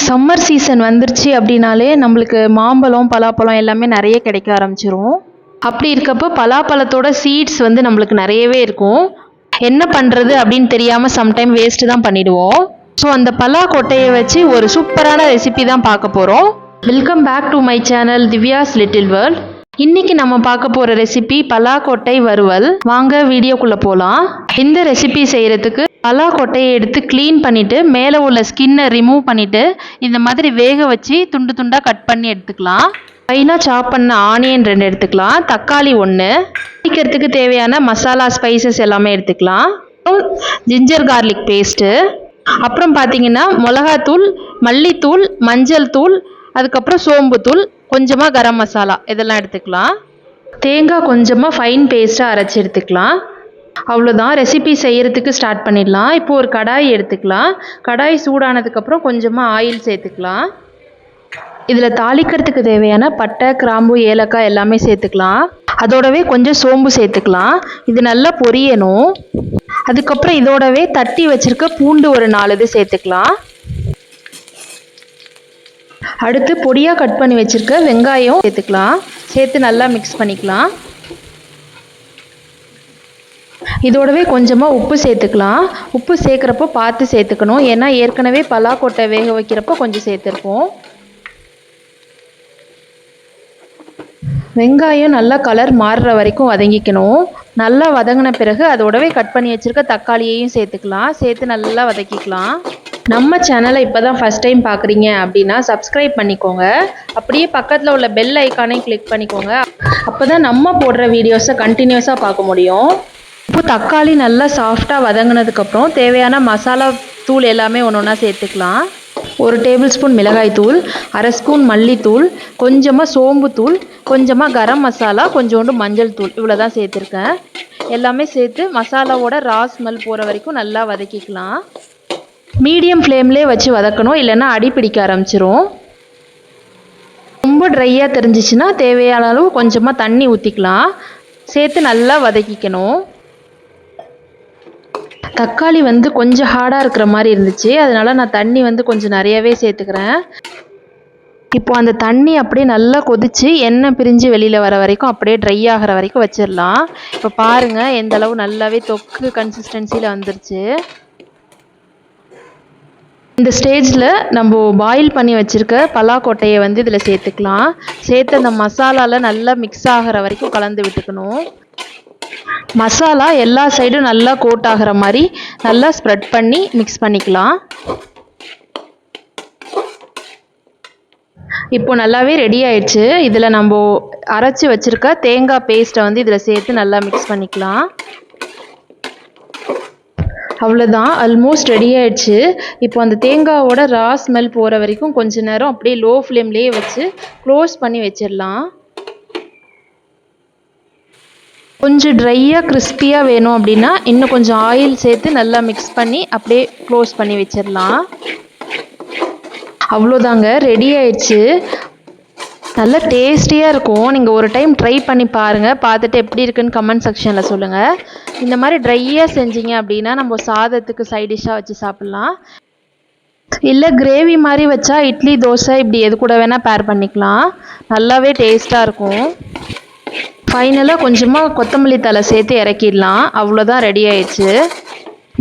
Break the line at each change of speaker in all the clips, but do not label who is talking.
Summer season வந்துருச்சு அப்படின்னாலே நம்மளுக்கு மாம்பழம் பலாப்பழம் எல்லாமே நிறைய கிடைக்க ஆரம்பிச்சிரும். அப்படி இருக்கப்போ பலாப்பழத்தோட சீட்ஸ் வந்து நம்மளுக்கு நிறையவே இருக்கும். என்ன பண்ணுறது அப்படின்னு தெரியாமல் சம்டைம் வேஸ்ட்டு தான் பண்ணிடுவோம். ஸோ அந்த பலா கொட்டையை வச்சு ஒரு சூப்பரான ரெசிபி தான் பார்க்க போகிறோம். Welcome back to my channel Divya's little world. இன்னைக்கு நம்ம பார்க்க போகிற ரெசிபி பலாக்கொட்டை வறுவல். வாங்க வீடியோக்குள்ளே போகலாம். இந்த ரெசிபி செய்கிறதுக்கு பலாக்கொட்டையை எடுத்து க்ளீன் பண்ணிவிட்டு மேலே உள்ள ஸ்கின்னை ரிமூவ் பண்ணிவிட்டு இந்த மாதிரி வேக வச்சு துண்டு துண்டாக கட் பண்ணி எடுத்துக்கலாம். ஃபைனாக சாப் பண்ண ஆனியன் 2 எடுத்துக்கலாம். தக்காளி 1, வைக்கிறதுக்கு தேவையான மசாலா ஸ்பைசஸ் எல்லாமே எடுத்துக்கலாம். ஜிஞ்சர் கார்லிக் பேஸ்ட்டு, அப்புறம் பார்த்தீங்கன்னா மிளகாத்தூள், மல்லித்தூள், மஞ்சள் தூள், அதுக்கப்புறம் சோம்புத்தூள், கொஞ்சமாக கரம் மசாலா இதெல்லாம் எடுத்துக்கலாம். தேங்காய் கொஞ்சமாக ஃபைன் பேஸ்ட்டாக அரைச்சி எடுத்துக்கலாம். அவ்வளோதான், ரெசிபி செய்கிறதுக்கு ஸ்டார்ட் பண்ணிடலாம். இப்போது ஒரு கடாய் எடுத்துக்கலாம். கடாய் சூடானதுக்கப்புறம் கொஞ்சமாக ஆயில் சேர்த்துக்கலாம். இதில் தாளிக்கிறதுக்கு தேவையான பட்டை, கிராம்பு, ஏலக்காய் எல்லாமே சேர்த்துக்கலாம். அதோடவே கொஞ்சம் சோம்பு சேர்த்துக்கலாம். இது நல்லா பொரியணும். அதுக்கப்புறம் இதோடவே தட்டி வச்சுருக்க பூண்டு ஒரு 4 இது சேர்த்துக்கலாம். அடுத்து பொடியாக கட் பண்ணி வச்சுருக்க வெங்காயம் சேர்த்துக்கலாம். சேர்த்து நல்லா மிக்ஸ் பண்ணிக்கலாம். இதோடவே கொஞ்சமாக உப்பு சேர்த்துக்கலாம். உப்பு சேர்க்குறப்போ பார்த்து சேர்த்துக்கணும், ஏன்னா ஏற்கனவே பலாக்கொட்டை வேக வைக்கிறப்போ கொஞ்சம் சேர்த்துருப்போம். வெங்காயம் நல்லா கலர் மாறுற வரைக்கும் வதங்கிக்கணும். நல்லா வதங்கின பிறகு அதோடவே கட் பண்ணி வச்சுருக்க தக்காளியையும் சேர்த்துக்கலாம். சேர்த்து நல்லா வதக்கிக்கலாம். நம்ம சேனலை இப்போ தான் ஃபஸ்ட் டைம் பார்க்குறீங்க அப்படின்னா சப்ஸ்கிரைப் பண்ணிக்கோங்க. அப்படியே பக்கத்தில் உள்ள பெல் ஐக்கானையும் கிளிக் பண்ணிக்கோங்க. அப்போ தான் நம்ம போடுற வீடியோஸை கண்டினியூஸாக பார்க்க முடியும். இப்போ தக்காளி நல்லா சாஃப்டாக வதங்கினதுக்கப்புறம் தேவையான மசாலா தூள் எல்லாமே ஒன்று ஒன்றா சேர்த்துக்கலாம். 1 டேபிள் ஸ்பூன் மிளகாய் தூள், 1/2 ஸ்பூன் மல்லித்தூள், கொஞ்சமாக சோம்புத்தூள், கொஞ்சமாக கரம் மசாலா, கொஞ்சோண்டு மஞ்சள் தூள், இவ்வளோ தான் சேர்த்துருக்கேன். எல்லாமே சேர்த்து மசாலாவோட ரா ஸ்மெல் போகிற வரைக்கும் நல்லா வதக்கிக்கலாம். மீடியம் ஃப்ளேம்லேயே வச்சு வதக்கணும், இல்லைன்னா அடி பிடிக்க ஆரம்பிச்சிரும். ரொம்ப ட்ரையாக தெரிஞ்சிச்சுன்னா தேவையான அளவு கொஞ்சமாக தண்ணி ஊற்றிக்கலாம். சேர்த்து நல்லா வதக்கிக்கணும். தக்காளி வந்து கொஞ்சம் ஹார்டாக இருக்கிற மாதிரி இருந்துச்சு, அதனால் நான் தண்ணி வந்து கொஞ்சம் நிறையவே சேர்த்துக்கிறேன். இப்போ அந்த தண்ணி அப்படியே நல்லா கொதித்து எண்ணெய் பிரிஞ்சு வெளியில் வர வரைக்கும் அப்படியே ட்ரை ஆகிற வரைக்கும் வச்சிடலாம். இப்போ பாருங்கள் எந்த அளவு நல்லாவே தொக்கு கன்சிஸ்டன்சியில் வந்துருச்சு. இந்த ஸ்டேஜில் நம்ம பாயில் பண்ணி வச்சுருக்க பலாக்கொட்டையை வந்து இதில் சேர்த்துக்கலாம். சேர்த்து அந்த மசாலாவில் நல்லா மிக்ஸ் ஆகிற வரைக்கும் கலந்து விட்டுக்கணும். மசாலா எல்லா சைடும் நல்லா கோட் ஆகிற மாதிரி நல்லா ஸ்ப்ரெட் பண்ணி மிக்ஸ் பண்ணிக்கலாம். இப்போ நல்லாவே ரெடி ஆயிடுச்சு. இதில் நம்ம அரைச்சி வச்சுருக்க தேங்காய் பேஸ்ட்டை வந்து இதில் சேர்த்து நல்லா மிக்ஸ் பண்ணிக்கலாம். அவ்வளோதான், ஆல்மோஸ்ட் ரெடி ஆயிடுச்சு. இப்போ அந்த தேங்காவோட ரா ஸ்மெல் போகிற வரைக்கும் கொஞ்ச நேரம் அப்படியே லோ ஃப்ளேம்லேயே வச்சு க்ளோஸ் பண்ணி வச்சிடலாம். கொஞ்சம் ட்ரையாக கிறிஸ்பியாக வேணும் அப்படின்னா இன்னும் கொஞ்சம் ஆயில் சேர்த்து நல்லா மிக்ஸ் பண்ணி அப்படியே க்ளோஸ் பண்ணி வச்சிடலாம். அவ்வளோதாங்க, ரெடி ஆயிடுச்சு. நல்லா டேஸ்டியாக இருக்கும். நீங்கள் ஒரு டைம் ட்ரை பண்ணி பாருங்கள். பார்த்துட்டு எப்படி இருக்குன்னு கமெண்ட் செக்ஷனில் சொல்லுங்கள். இந்த மாதிரி ட்ரையாக செஞ்சீங்க அப்படின்னா நம்ம சாதத்துக்கு சைட் டிஷ்ஷாக வச்சு சாப்பிட்லாம். இல்லை கிரேவி மாதிரி வச்சா இட்லி, தோசை இப்படி எது கூட வேணால் பேர் பண்ணிக்கலாம். நல்லாவே டேஸ்ட்டாக இருக்கும். ஃபைனலாக கொஞ்சமாக கொத்தமல்லி தழை சேர்த்து இறக்கிடலாம். அவ்வளோதான், ரெடி ஆயிடுச்சு.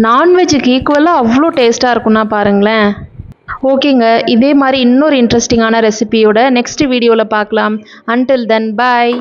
நான்வெஜ்ஜுக்கு ஈக்குவலாக அவ்வளோ டேஸ்ட்டாக இருக்குன்னா பாருங்களேன். ஓகேங்க, இதே மாதிரி இன்னொரு இன்ட்ரெஸ்டிங்கான ரெசிபியோட நெக்ஸ்ட் வீடியோவில் பார்க்கலாம். அன்டில் தென் பாய்.